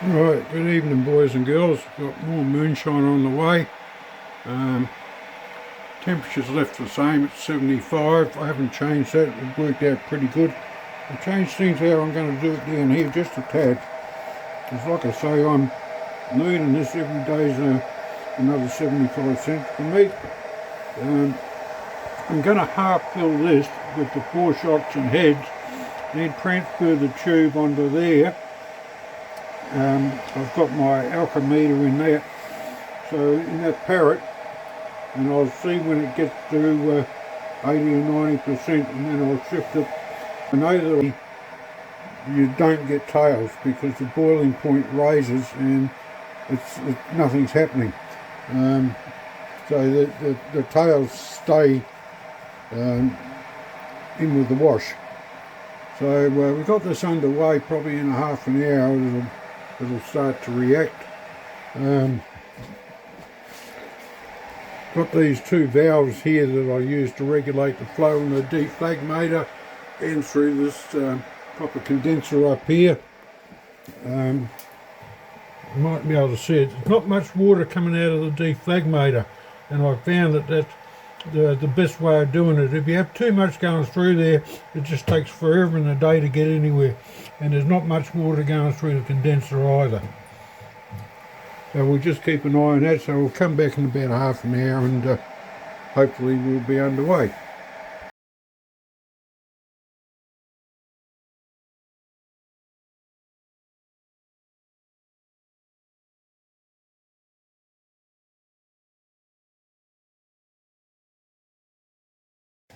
Right, good evening boys and girls. Got more moonshine on the way. Temperature's left the same at 75. I haven't changed that, it worked out pretty good. I changed things how I'm going to do it down here just a tad. Because like I say, I'm needing this every day's another 75 cents for me. I'm going to half fill this with the 4 shots and heads, then transfer the tube onto there. I've got my alkameter in there, so in that parrot, and I'll see when it gets to 80 or 90%, and then I'll shift it. I know that you don't get tails because the boiling point raises and nothing's happening. So the tails stay in with the wash. So we've got this underway. Probably in a half an hour it'll start to react. Got these 2 valves here that I use to regulate the flow in the deflagmator and through this copper condenser up here. You might be able to see it. There's not much water coming out of the deflagmator, and I found that that's the best way of doing it. If you have too much going through there, it just takes forever in a day to get anywhere, and there's not much water going through the condenser either. So we'll just keep an eye on that. So we'll come back in about half an hour and hopefully we'll be underway.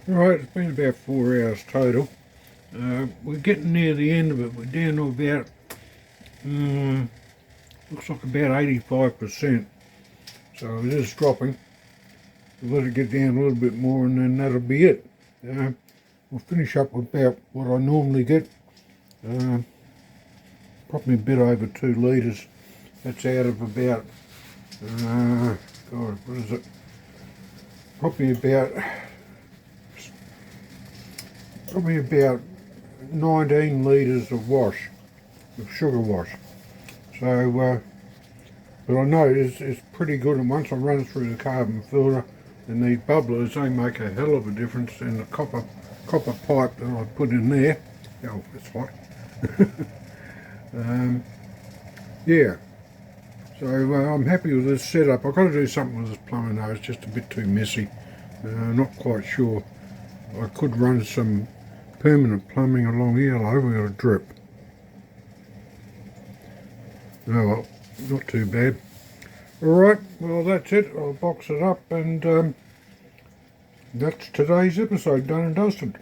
Right, it's been about 4 hours total. We're getting near the end of it. We're down to about, looks like about 85%. So it is dropping. We'll let it get down a little bit more and then that'll be it. We'll finish up with about what I normally get. Probably a bit over 2 litres. That's out of about, God, what is it? Probably about 19 litres of wash, of sugar wash. So, but I know it's pretty good, and once I run it through the carbon filter, and these bubblers, they make a hell of a difference. And the copper pipe that I put in there, oh, it's hot. Yeah, so I'm happy with this setup. I've got to do something with this plumbing though, it's just a bit too messy. I'm not quite sure. I could run some permanent plumbing along here. I've got a drip. Oh well, not too bad. Alright, well that's it. I'll box it up and that's today's episode done and dusted.